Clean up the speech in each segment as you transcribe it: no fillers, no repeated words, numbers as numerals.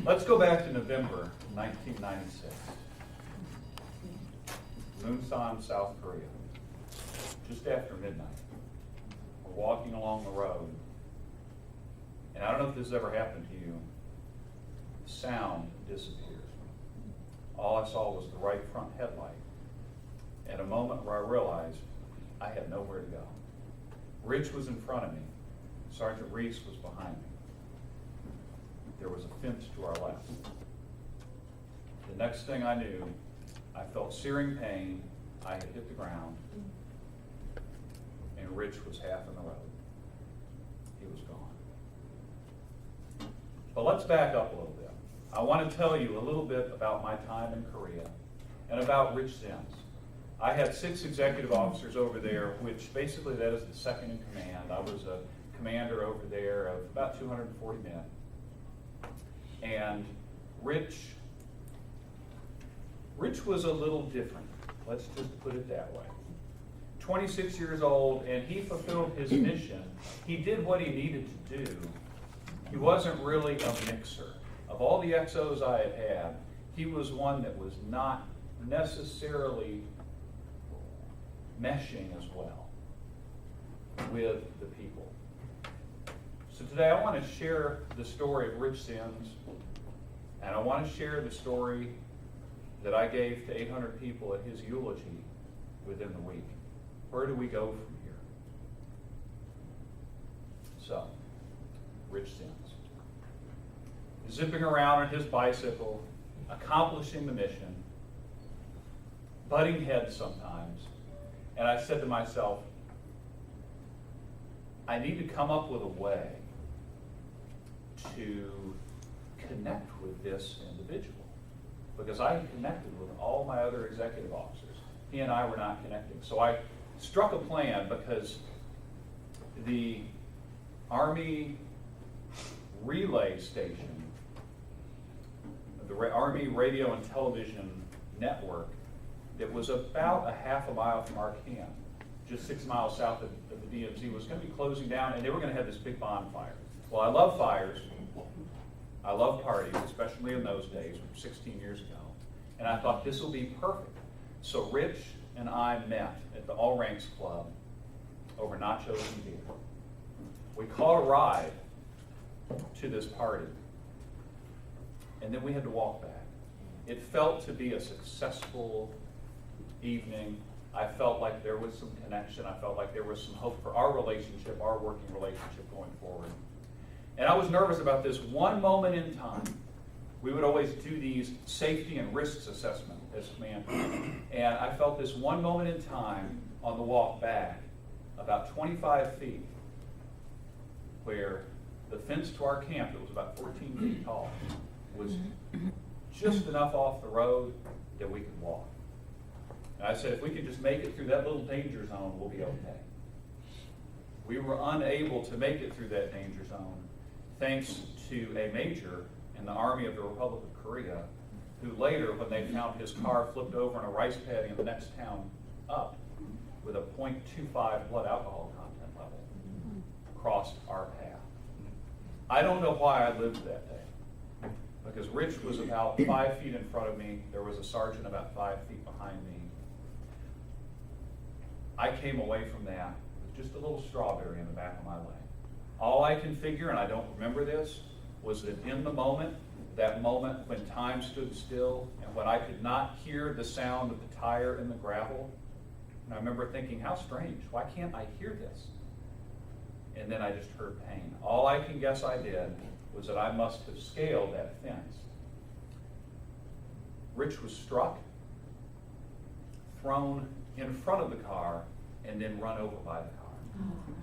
Let's go back to November 1996. Munsan, South Korea. Just after midnight. We're walking along the road. And I don't know if this has ever happened to you. The sound disappears. All I saw was the right front headlight. At a moment where I realized I had nowhere to go. Rich was in front of me. Sergeant Reese was behind me. There was a fence to our left. The next thing I knew, I felt searing pain. I had hit the ground. And Rich was half in the road. He was gone. But let's back up a little bit. I want to tell you a little bit about my time in Korea and about Rich Zinz. I had 6 executive officers over there, which basically that is the second in command. I was a commander over there of about 240 men. And Rich was a little different. Let's just put it that way. 26 years old, and he fulfilled his mission. He did what he needed to do. He wasn't really a mixer. Of all the XOs I had had, he was one that was not necessarily meshing as well with the people. So today I want to share the story of Rich Zinz, and I want to share the story that I gave to 800 people at his eulogy within the week. Where do we go from here? So, Rich Zinz. Zipping around on his bicycle, accomplishing the mission, butting heads sometimes, and I said to myself, I need to come up with a way to connect with this individual, because I had connected with all my other executive officers. He and I were not connecting. So I struck a plan, because the Army relay station, the Army radio and television network, that was about a half a mile from our camp, just 6 miles south of the DMZ, was going to be closing down, and they were going to have this big bonfire. Well, I love fires. I love parties, especially in those days, 16 years ago. And I thought this will be perfect. So Rich and I met at the All Ranks Club over nachos and beer. We caught a ride to this party, and then we had to walk back. It felt to be a successful evening. I felt like there was some connection. I felt like there was some hope for our relationship, our working relationship going forward. And I was nervous about this one moment in time. We would always do these safety and risks assessment as commander. And I felt this one moment in time on the walk back, about 25 feet, where the fence to our camp, that was about 14 feet tall, was just enough off the road that we could walk. And I said, if we could just make it through that little danger zone, we'll be okay. We were unable to make it through that danger zone, thanks to a major in the Army of the Republic of Korea, who later, when they found his car flipped over in a rice paddy in the next town up with a .25 blood alcohol content level, crossed our path. I don't know why I lived that day, because Rich was about 5 feet in front of me. There was a sergeant about 5 feet behind me. I came away from that with just a little strawberry in the back of my leg. All I can figure, and I don't remember this, was that in the moment, that moment when time stood still and when I could not hear the sound of the tire in the gravel, and I remember thinking, how strange, why can't I hear this? And then I just heard pain. All I can guess I did was that I must have scaled that fence. Rich was struck, thrown in front of the car, and then run over by the car.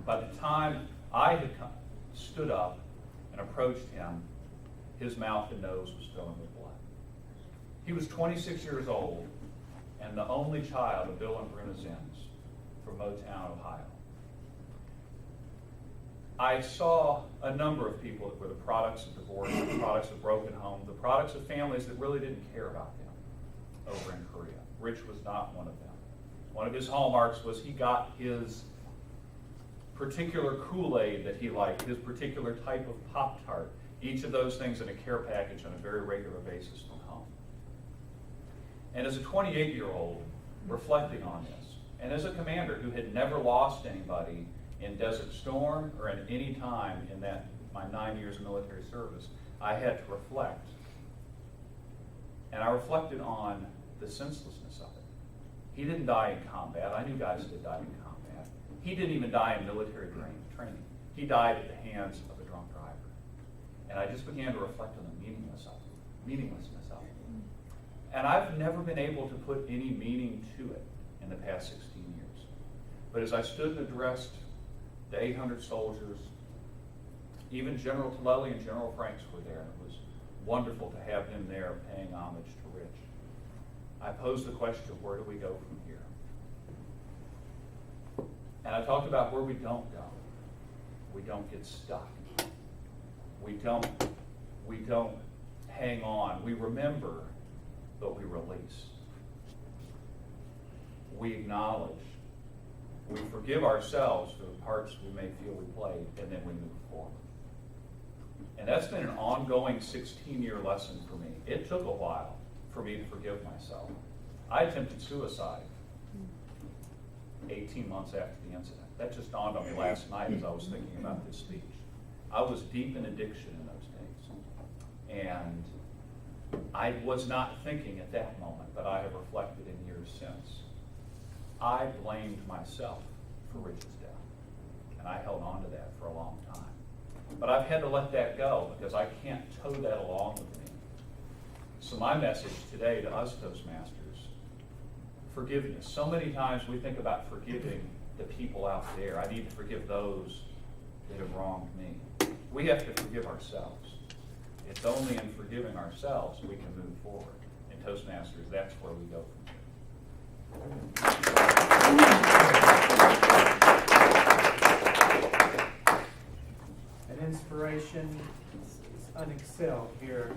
By the time I had stood up and approached him, his mouth and nose was filling with blood. He was 26 years old and the only child of Bill and Bruna Zinz from Motown, Ohio. I saw a number of people that were the products of divorce, the products of broken homes, the products of families that really didn't care about them over in Korea. Rich was not one of them. One of his hallmarks was he got his particular Kool-Aid that he liked, his particular type of Pop-Tart. Each of those things in a care package on a very regular basis from home. And as a 28-year-old, reflecting on this, and as a commander who had never lost anybody in Desert Storm or at any time in my 9 years of military service, I had to reflect. And I reflected on the senselessness of it. He didn't die in combat. I knew guys that died in combat. He didn't even die in military training. He died at the hands of a drunk driver. And I just began to reflect on the meaninglessness of it. And I've never been able to put any meaning to it in the past 16 years. But as I stood and addressed the 800 soldiers, even General Tillelly and General Franks were there, and it was wonderful to have them there paying homage to Rich. I posed the question of where do we go from here? And I talked about where we don't go. We don't get stuck. We don't hang on. We remember, but we release. We acknowledge. We forgive ourselves for the parts we may feel we played, and then we move forward. And that's been an ongoing 16-year lesson for me. It took a while for me to forgive myself. I attempted suicide 18 months after the incident. That just dawned on me last night as I was thinking about this speech. I was deep in addiction in those days. And I was not thinking at that moment, but I have reflected in years since. I blamed myself for Rich's death. And I held on to that for a long time. But I've had to let that go because I can't tow that along with me. So my message today to us Toastmasters, forgiveness. So many times we think about forgiving the people out there. I need to forgive those that have wronged me. We have to forgive ourselves. It's only in forgiving ourselves we can move forward. In Toastmasters, that's where we go from here. An inspiration is unexcelled here